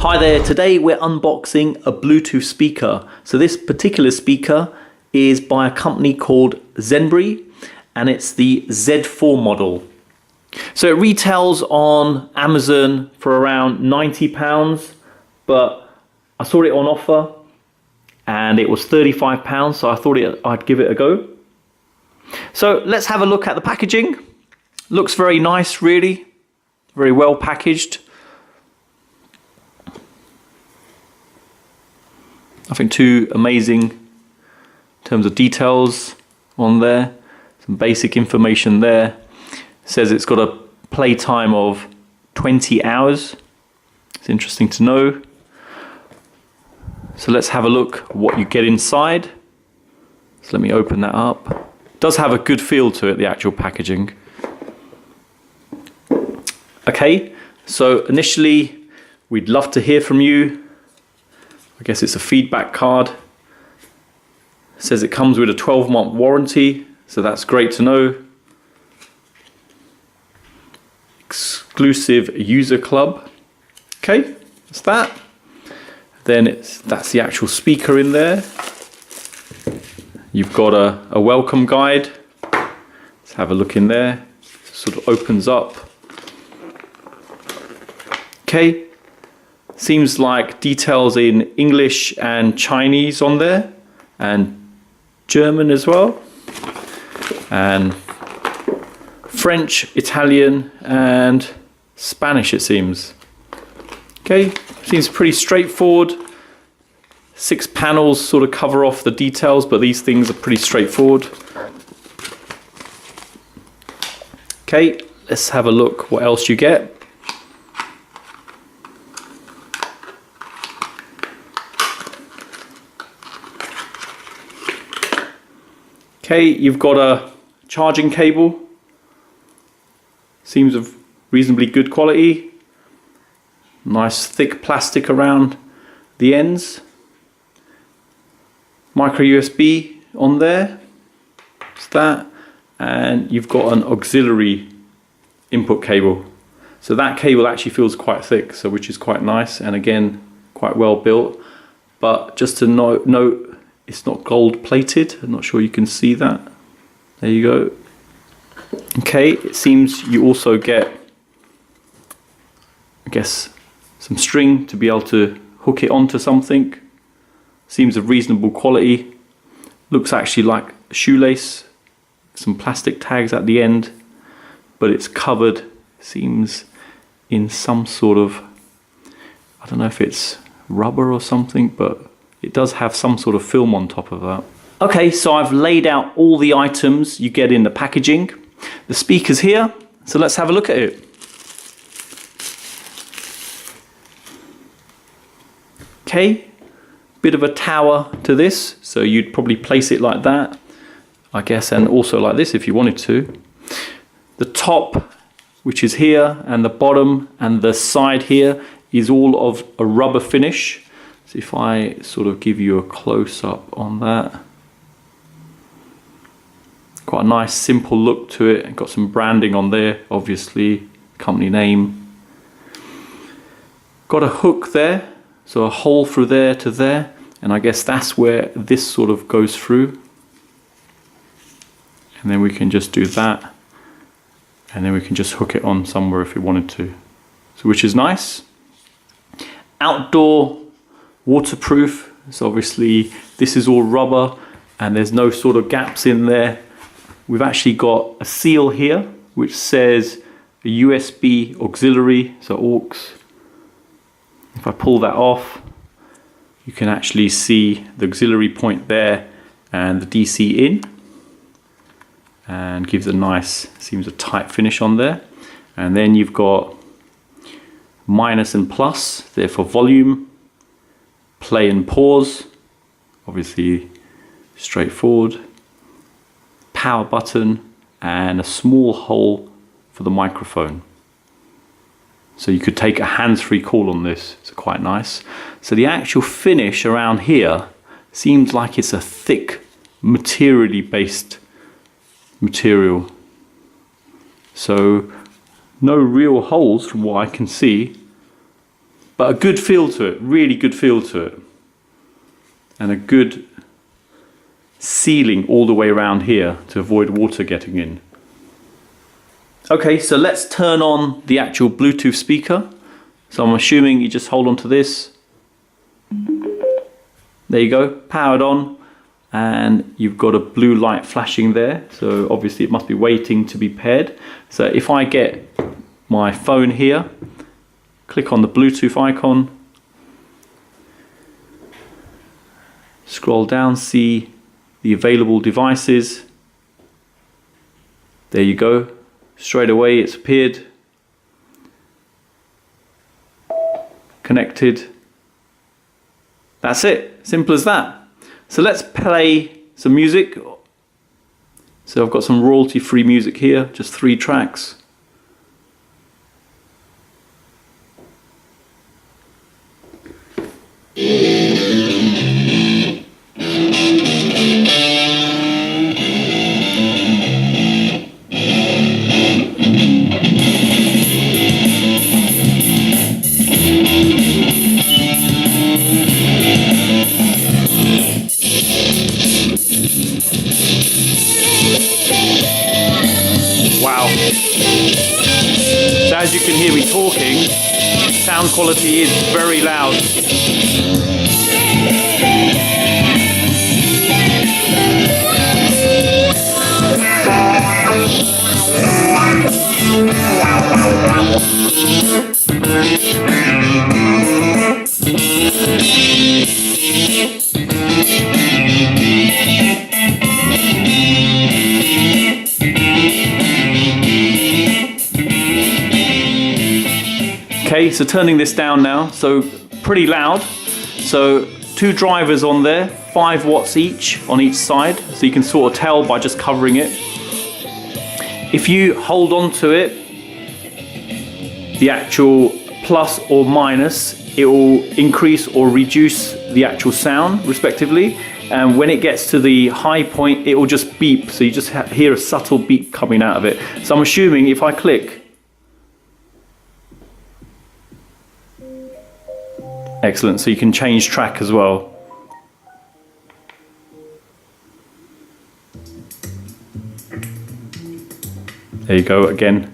Hi there, today we're unboxing a Bluetooth speaker. So this particular speaker is by a company called ZENBRE and it's the Z4 model. So it retails on Amazon for around £90, but I saw it on offer and it was £35, so I thought I'd give it a go. So let's have a look at the packaging. Looks very nice, really, very well packaged. Nothing too amazing in terms of details on there. Some basic information there. It says it's got a play time of 20 hours. It's interesting to know. So let's have a look at what you get inside. So let me open that up. It does have a good feel to it, the actual packaging. Okay, so initially we'd love to hear from you. I guess it's a feedback card. It says it comes with a 12-month warranty, so that's great to know. Exclusive user club. Okay, that's that. Then that's the actual speaker in there. You've got a welcome guide. Let's have a look in there. It sort of opens up. Okay. Seems like details in English and Chinese on there, and German as well, and French, Italian, and Spanish it seems. Okay, seems pretty straightforward. 6 panels sort of cover off the details, but these things are pretty straightforward. Okay, let's have a look what else you get. Okay, you've got a charging cable. Seems of reasonably good quality. Nice thick plastic around the ends. Micro USB on there. It's that. And you've got an auxiliary input cable. So that cable actually feels quite thick, so which is quite nice, and again quite well built. But just to note, it's not gold plated. I'm not sure you can see that. There you go. Okay, it seems you also get, I guess, some string to be able to hook it onto something. Seems of reasonable quality. Looks actually like a shoelace. Some plastic tags at the end, but it's covered, seems, in some sort of, I don't know if it's rubber or something, but it does have some sort of film on top of that. Okay, so I've laid out all the items you get in the packaging. The speaker's here, so let's have a look at it. Okay, bit of a tower to this, so you'd probably place it like that, I guess, and also like this if you wanted to. The top, which is here, and the bottom and the side here is all of a rubber finish. So if I sort of give you a close-up on that, quite a nice simple look to it. Got some branding on there, obviously, company name. Got a hook there, so a hole through there to there, and I guess that's where this sort of goes through. And then we can just do that, and then we can just hook it on somewhere if we wanted to. So which is nice. Outdoor waterproof, so obviously this is all rubber and there's no sort of gaps in there. We've actually got a seal here which says a USB auxiliary, so aux. If I pull that off, you can actually see the auxiliary point there and the DC in, and gives a nice, seems a tight finish on there. And then you've got minus and plus there for volume, play and pause, obviously straightforward, power button, and a small hole for the microphone. So you could take a hands-free call on this. It's quite nice. So the actual finish around here seems like it's a thick, materially based material. So no real holes from what I can see. but a good feel to it, really good feel to it. And a good sealing all the way around here to avoid water getting in. Okay, so let's turn on the actual Bluetooth speaker. So I'm assuming you just hold on to this. There you go, powered on, and you've got a blue light flashing there. So obviously it must be waiting to be paired. So if I get my phone here, click on the Bluetooth icon, scroll down, see the available devices. There you go. Straight away it's appeared. Connected. That's it. Simple as that. So let's play some music. So I've got some royalty-free music here, just 3 tracks. Wow. So as you can hear me talking, sound quality is very loud. Okay, so turning this down now, so pretty loud. So 2 drivers on there, 5 watts each on each side, so you can sort of tell by just covering it. If you hold on to it, the actual plus or minus, it will increase or reduce the actual sound respectively. And when it gets to the high point, it will just beep, so you just hear a subtle beep coming out of it. So I'm assuming if I click, excellent, so you can change track as well. There you go again.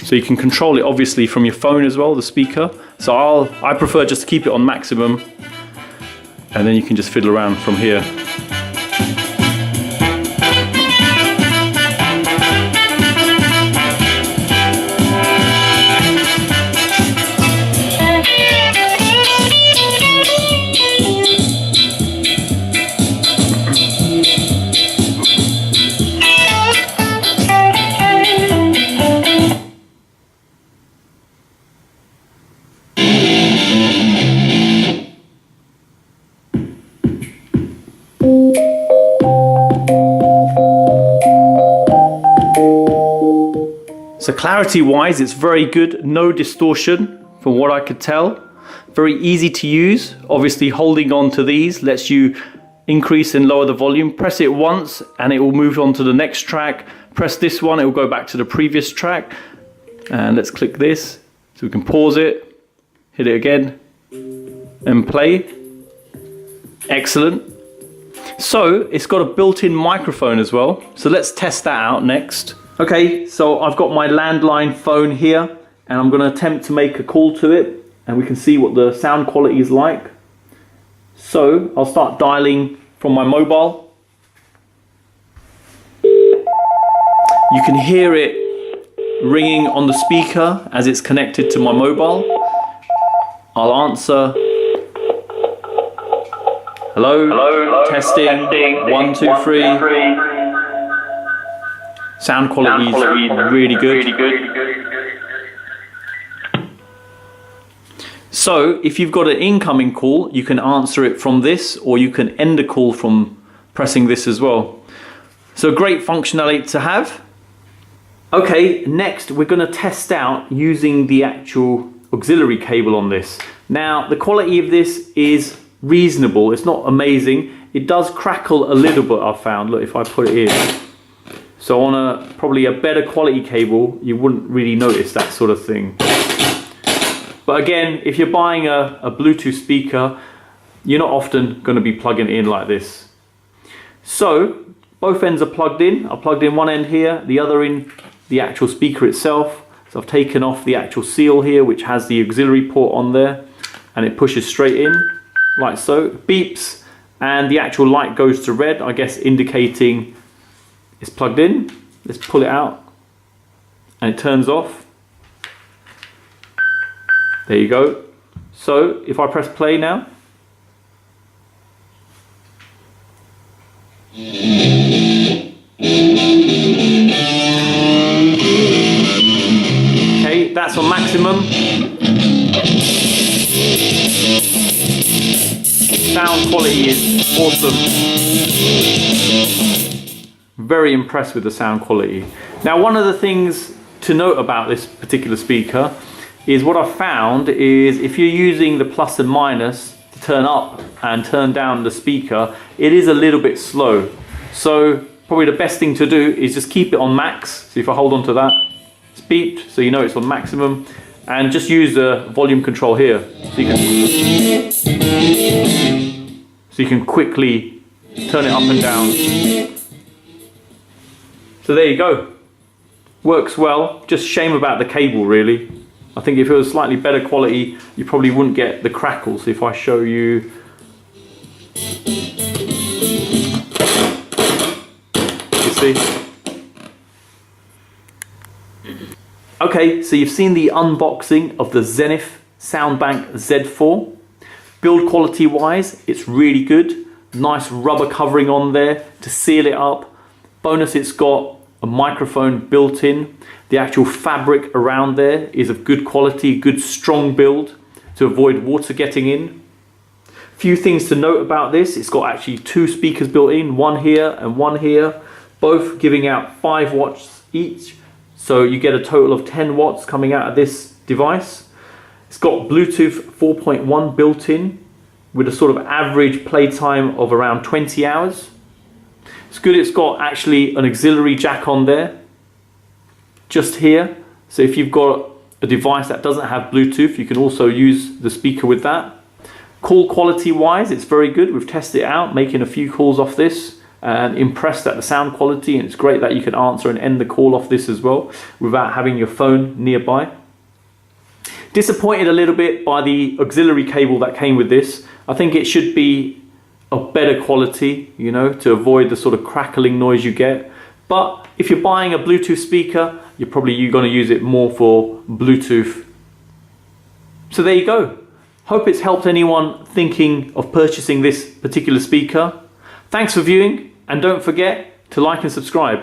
So you can control it obviously from your phone as well, the speaker. So I prefer just to keep it on maximum, and then you can just fiddle around from here. So clarity wise, it's very good, no distortion from what I could tell. Very easy to use. Obviously holding on to these lets you increase and lower the volume. Press it once and it will move on to the next track. Press this one, it will go back to the previous track. And let's click this, so we can pause it, hit it again, and play. Excellent. So it's got a built-in microphone as well. So let's test that out next. Okay, so I've got my landline phone here, and I'm going to attempt to make a call to it, and we can see what the sound quality is like. So I'll start dialing from my mobile. You can hear it ringing on the speaker as it's connected to my mobile. I'll answer. Hello, hello, testing, 1, 2, 3. Sound quality is really good. So if you've got an incoming call, you can answer it from this, or you can end a call from pressing this as well. So great functionality to have. Okay, next we're going to test out using the actual auxiliary cable on this. Now the quality of this is reasonable, it's not amazing. It does crackle a little bit, I've found. Look, if I put it in. So on probably a better quality cable, you wouldn't really notice that sort of thing. But again, if you're buying a Bluetooth speaker, you're not often going to be plugging it in like this. So both ends are plugged in. I plugged in one end here, the other in the actual speaker itself. So I've taken off the actual seal here, which has the auxiliary port on there, and it pushes straight in like so. It beeps and the actual light goes to red, I guess indicating it's plugged in. Let's pull it out and it turns off. There you go. So if I press play now, okay, that's on maximum. Sound quality is awesome. Very impressed with the sound quality. Now, one of the things to note about this particular speaker is what I've found is if you're using the plus and minus to turn up and turn down the speaker, it is a little bit slow. So probably the best thing to do is just keep it on max. So if I hold on to that, it's beeped, so you know it's on maximum, and just use the volume control here. So you can quickly turn it up and down. So there you go. Works well. Just shame about the cable, really. I think if it was slightly better quality, you probably wouldn't get the crackle. So if I show you, you see? Okay, so you've seen the unboxing of the Zenith Soundbank Z4. Build quality wise, it's really good. Nice rubber covering on there to seal it up. Bonus, it's got a microphone built in. The actual fabric around there is of good quality, good strong build to avoid water getting in. Few things to note about this: it's got actually two speakers built in, one here and one here, both giving out 5 watts each. So you get a total of 10 watts coming out of this device. It's got Bluetooth 4.1 built in with a sort of average playtime of around 20 hours. It's good, it's got actually an auxiliary jack on there, just here. So if you've got a device that doesn't have Bluetooth, you can also use the speaker with that. Call quality wise, it's very good. We've tested it out, making a few calls off this, and impressed at the sound quality, and it's great that you can answer and end the call off this as well without having your phone nearby. Disappointed a little bit by the auxiliary cable that came with this. I think it should be of better quality, you know, to avoid the sort of crackling noise you get. But if you're buying a Bluetooth speaker, you're going to use it more for Bluetooth. So there you go. Hope it's helped anyone thinking of purchasing this particular speaker. Thanks for viewing, and don't forget to like and subscribe.